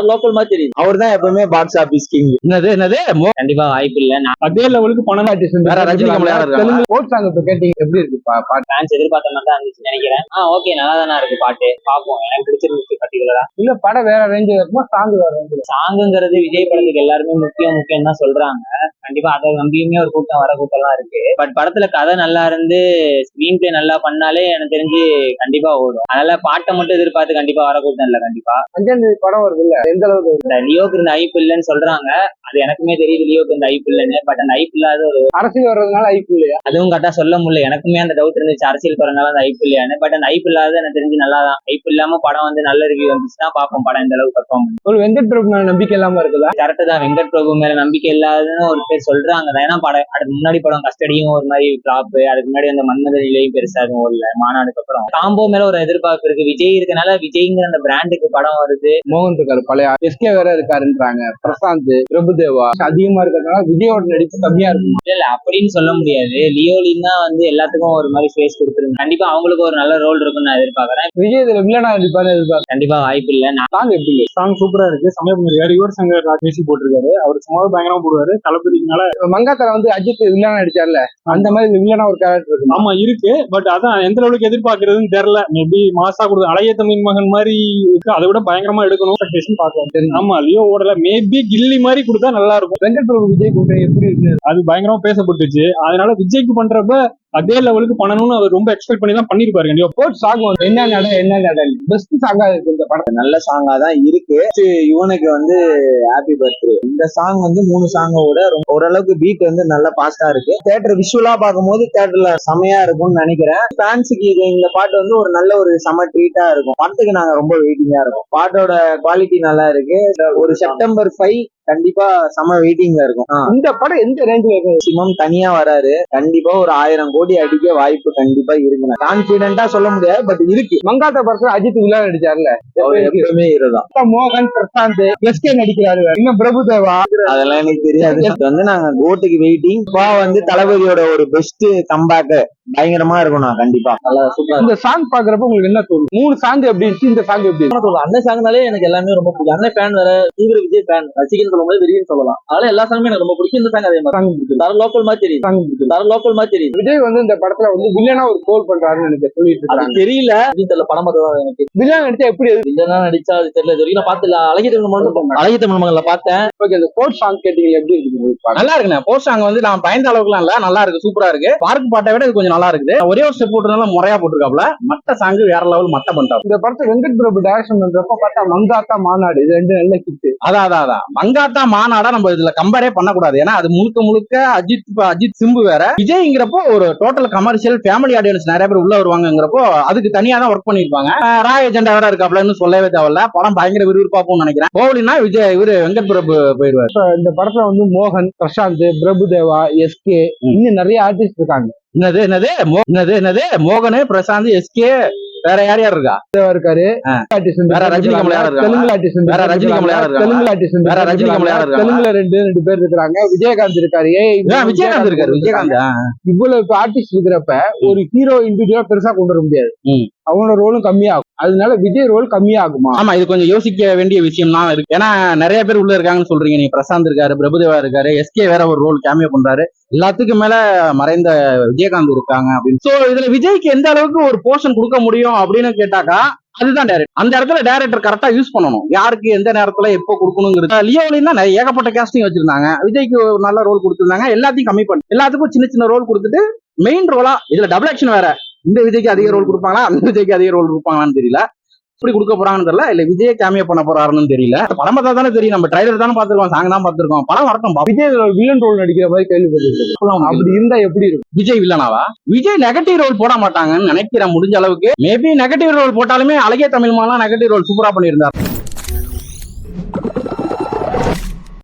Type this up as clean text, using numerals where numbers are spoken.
Local மாதிரி தெரியுது. அவர் தான் எப்பவுமே பாக்ஸ் ஆபீஸ் கிங். என்னது கண்டிப்பா வாய்ப்பு இல்ல. அதே லெவலுக்கு பணம் எப்படி இருக்கு ஃபேன்ஸ் எதிர்பார்த்த மாதிரி தான் இருந்துச்சு நினைக்கிறேன். ஓகே, நல்லா தானே இருக்கு பாட்டு. பாப்போம், எனக்கு பிடிச்சிருந்துச்சு பர்டிகுலரா. இல்ல படம் வேற ரேஞ்சில் இருக்குமா, சாங் வேற ரேஞ்சில்? சாங்குங்கிறது விஜய் படத்துக்கு எல்லாருமே முக்கியம் தான் சொல்றாங்க. கண்டிப்பா அதை நம்பியுமே ஒரு கூட்டம் வர கூட்டம்லாம் இருக்கு. பட் படத்துல கதை நல்லா இருந்து ஸ்கிரீன் பிளே நல்லா பண்ணாலே எனக்கு தெரிஞ்சு கண்டிப்பா ஓடும். அதனால பாட்டை மட்டும் எதிர்பார்த்து கண்டிப்பா வர கூட்டம் இல்ல. கண்டிப்பா 5ஆம் தேதி படம் வருது இல்ல, எந்த அளவுக்கு லியோக்கு இருந்த ஐப்பு இல்லைன்னு சொல்றாங்க. அது எனக்குமே தெரியுது லியோக்கு இருந்த ஐப்பு இல்லைன்னு. பட் அந்த ஐப்பு இல்லாத ஒரு அரசியல் வர்றதுனால ஐப்பு இல்லையா, அதுவும் கரெக்டா சொல்ல முடியல. எனக்குமே அந்த டவுட் இருந்துச்சு, அரசியல் வரனால அந்த ஐப்பு இல்லையான்னு. பட் அந்த ஐப்பு இல்லாத எனக்கு தெரிஞ்சு நல்லாதான். ஐப்பு இல்லாம படம் வந்து நல்ல ரிவ்யூ வந்துச்சுன்னா பாப்போம் படம் இந்த அளவுக்கு பர்ஃபார்ம் பண்ணி. ஒரு வெங்கட் பிரபு மேல நம்பிக்கை இல்லாம இருக்குதா? கரெக்ட் தான், வெங்கட் பிரபு மேல நம்பிக்கை இல்லாதன்னு ஒரு பேர் சொல்றாங்க. ஏன்னா படம் அதுக்கு முன்னாடி படம் கஸ்டடியும் ஒரு மாதிரி டிராப், அதுக்கு முன்னாடி அந்த மன்மத நிலையும் பெருசா எதுவும் ஓடல. மாநாடுக்கு அப்புறம் காம்போ மேல ஒரு எதிர்பார்ப்பு இருக்கு. விஜய் இருக்கனால விஜய்ங்கிற அந்த பிராண்டுக்கு படம் வருது. மோகன் இருக்காரு, பழைய எஸ்கே வேற இருக்காருன்றாங்க. பிரசாந்த், பிரபுதேவா அதிகமா இருக்கிறதுனால விஜயோட நடிப்பு கம்மியா இருக்கும். இல்ல அப்படின்னு சொல்ல முடியாது. லியோலின் தான் வந்து எல்லாத்துக்கும் ஒரு மாதிரி ஸ்பேஸ் கொடுத்துருக்கு. கண்டிப்பா அவங்களுக்கு ஒரு நல்ல ரோல் இருக்குன்னு நான் எதிர்பார்க்கறேன். விஜய் இதுல வில்லனா நடிப்பாரு எதிர்பார்க்க கண்டிப்பா வாய்ப்பு இல்ல. சாங் எப்படி? சாங் சூப்பரா இருக்கு, சமயம் பண்ணிருக்காரு. யுவர் சங்கர் பேசி போட்டிருக்காரு. அவர் சும்மா பயங்கரமா போடுவாரு. தளபதினால மங்காத்தல வந்து அஜித் வில்லனா நடிச்சார்ல, அந்த மாதிரி வில்லனா ஒரு கேரக்டர் இருக்கு. ஆமா இருக்கு. பட் அதான் எந்த அளவுக்கு எதிர்பார்க்கறதுன்னு தெரியல. மேபி மாசா கொடுத்து அழகிய தமிழ் மகன் மாதிரி இருக்கு, அதை விட பயங்கரமா எடுக்கணும் பார்க்கலாம். ஆமா லியோ ஓடல, மேபி கில்லி மாதிரி கொடுத்தா நல்லா இருக்கும். வெங்கட் பிரபு விஜய் கூட்டணி எப்படி இருக்கு? அது பயங்கரமா பேசப்பட்டுச்சு. அதனால விஜய்க்கு பண்றப்ப அதே லெவலுக்கு பண்ணணும்னு அவர் ரொம்ப எக்ஸ்பெக்ட் பண்ணி தான் பண்ணிருப்பாரு. கண்டிப்பா சாங் என்ன பெஸ்ட் சாங்கா இருக்கு இந்த படத்தை. நல்ல சாங்கா தான் இருக்கு. இவனுக்கு வந்து ஹாப்பி பர்த்டே இந்த சாங் வந்து 3 சாங்கோட ஓரளவுக்கு பீட் வந்து நல்ல பாஸ்டா இருக்கு. தியேட்டர் விஷுவலா பார்க்கும்போது தியேட்டர்ல செமையா இருக்கும்னு நினைக்கிறேன். ஃபேன்ஸுக்கு இந்த பாட்டு வந்து ஒரு நல்ல ஒரு செம ட்ரீட்டா இருக்கும். படத்துக்கு நாங்க ரொம்ப வெயிட்டிங்கா இருக்கும். பாட்டோட குவாலிட்டி நல்லா இருக்கு. ஒரு செப்டம்பர் 5 கண்டிப்பா செம வெயிட்டிங்ல இருக்கும். இந்த படம் எந்த ரேஞ்சில் இருக்கு? மேக்சிமம் தனியா வராரு, கண்டிப்பா ஒரு 1000 கோடி அடிக்க வாய்ப்பு கண்டிப்பா இருக்கு. கான்பிடென்டா சொல்ல முடியாது, பட் இருக்கு. மங்காத்தா படத்துல அஜித் வில்லன் நடிச்சார்ல, எப்பவுமே இதுதான். மோகன், பிரசாந்த், எஸ்கே நடிக்கிறாரு. இன்னும் பிரபுதேவா அதெல்லாம் எனக்கு தெரியாது. வந்து நாங்க கோட்டுக்கு வெயிட்டிங். வந்து தளபதியோட ஒரு பெஸ்ட் கம்பேக் பயங்கரமா இருக்கும். நான் கண்டிப்பா நல்லா சூப்பர். இந்த சாங் பாக்குறப்ப உங்களுக்கு என்ன தோணும்? 3 சாங் எப்படி இருக்கு, இந்த சாங் எப்படி இருக்கு? அண்ணன் சாங்னாலே எனக்கு எல்லாமே ரொம்ப பிடிக்கும். அண்ணன் ஃபேன் வேற, தீவிர விஜய் ஃபேன், ரசிகன் சொல்லும்போது வெறியன்னு சொல்லலாம். அதனால எல்லா சாங்குமே எனக்கு ரொம்ப பிடிக்கும். இந்த சாங் அதே மாதிரி தர லோக்கல் மாதிரி தெரியுது. தர லோக்கல் மாதிரி தெரியுது. விஜய் வந்து இந்த படத்துல வந்து வில்லனா ஒரு கோல் பண்றாருன்னு எனக்கு சொல்லிட்டு இருக்காங்க. தெரியல தெரியல படம் பார்த்து எனக்கு வில்லன் நடிச்சா எப்படி வில்லனா நடிச்சா அது தெரியல. இது வரைக்கும் பார்த்துல அழகிய தமிழ் மகன்ல பார்த்தேன். இந்த கோட் சாங் கேட்டீங்க எப்படி இருக்கு? நல்லா இருக்குண்ணே. போஸ்ட் சாங் வந்து நான் பயந்த அளவுக்குலாம் இல்ல, நல்லா இருக்கு, சூப்பரா இருக்கு. பார்க் பாட்டை விட இது கொஞ்சம் நல்லா இருக்குது. ஒரே ஒரு ஸ்டெப் போட்டுனால முறையா போட்டிருக்காப்ல. மத்த சாங் வேற லெவல் மட்ட பண்ணிட்டாங்க. இந்த படத்தை வெங்கட் பிரபு டைரக்ஷன் பண்றப்ப பார்த்தா மங்காத்தா, மாநாடு இது 2 நல்ல ஹிட். அதான் மங்காத்தா மாநாடா நம்ம இதுல கம்பேரே பண்ணக்கூடாது. ஏன்னா அது முழுக்க அஜித் சிம்பு வேற. விஜய்ங்கிறப்போ ஒரு டோட்டல் கமர்ஷியல் ஃபேமிலி ஆடியன்ஸ் நிறைய பேர் உள்ள வருவாங்கிறப்போ அதுக்கு தனியா தான் ஒர்க் பண்ணிருப்பாங்க. ராய் ஏஜெண்டா வேற இருக்காப்லன்னு சொல்லவே தேவையில்ல. படம் பயங்கர விறுவிறுப்பா போகும்னு நினைக்கிறேன். போகலினா விஜய் இவரு வெங்கட் பிரபு போயிடுவார். இந்த படத்துல வந்து மோகன், பிரசாந்த், பிரபுதேவா, எஸ்கே இன்னும் நிறைய ஆர்டிஸ்ட் இருக்காங்க. என்னது மோகனு, பிரசாந்த், எஸ்கே வேற யார் இருக்கா? இருக்காரு ரஜினிகமல் யார் இருக்காங்க? தெலுங்கு ஆர்டிஸ்ட் தெலுங்குல 2 பேர் இருக்காங்க. விஜயகாந்த் இருக்காரு. விஜயகாந்த் இருக்காரு. இவ்வளவு ஆர்டிஸ்ட் இருக்கிறப்ப ஒரு ஹீரோ இண்டிவிஜுவலா பெருசா கொண்டு வர முடியாது. அவனோட ரோலும் கம்மியாகும். அதனால விஜய் ரோல் கம்மியாகுமா? ஆமா, இது கொஞ்சம் யோசிக்க வேண்டிய விஷயம் தான் இருக்கு. ஏன்னா நிறைய பேர் உள்ள இருக்காங்கன்னு சொல்றீங்க. நீங்க பிரசாந்த் இருக்காரு, பிரபுதேவா இருக்காரு, எஸ்கே வேற ஒரு ரோல் கேமியோ பண்றாரு. எல்லாத்துக்கும் மேல மறைந்த விஜயகாந்த் இருக்காங்க அப்படின்னு. சோ இதுல விஜய்க்கு எந்த அளவுக்கு ஒரு போர்ஷன் கொடுக்க முடியும் அப்படின்னு கேட்டாக்கா அதுதான் டைரக்டர். அந்த இடத்துல டைரக்டர் கரெக்டா யூஸ் பண்ணணும். யாருக்கு எந்த நேரத்துல எப்போ கொடுக்கணுங்கிறது. லியோலின்னா ஏகப்பட்ட கேஸ்டிங் வச்சிருந்தாங்க. விஜய்க்கு ஒரு நல்ல ரோல் கொடுத்திருந்தாங்க. எல்லாத்தையும் கம்மி பண்ணி எல்லாத்துக்கும் சின்ன ரோல் கொடுத்துட்டு மெயின் ரோலா இதுல டபுள் ஆக்ஷன் வேற. இந்த விஜய்க்கு அதிக ரோல் கொடுப்பாங்களா, அந்த விஜய்க்கு அதிக ரோல் கொடுப்பாங்களான்னு தெரியல. இப்படி கொடுக்க போறாங்கன்னு தெரியல. இல்ல விஜய் கேமியோ பண்ண போறாருன்னு தெரியல. படம் பார்த்தா தானே தெரியும். நம்ம ட்ரைலர் தானே பார்த்திருக்கோம், சாங் தான் பார்த்திருக்கோம். படம் வரட்டும். விஜய் வில்லன் ரோல் நடிக்கிற மாதிரி கேள்விப்பட்டிருக்கேன். அப்படி இருந்தா எப்படி இருக்கும்? விஜய் வில்லனாவா? விஜய் நெகட்டிவ் ரோல் போட மாட்டாங்கன்னு நினைக்கிறேன் முடிஞ்ச அளவுக்கு. மேபி நெகட்டிவ் ரோல் போட்டாலுமே அழகிய தமிழ் மாலாம் நெகட்டிவ் ரோல் சூப்பரா பண்ணியிருந்தார்.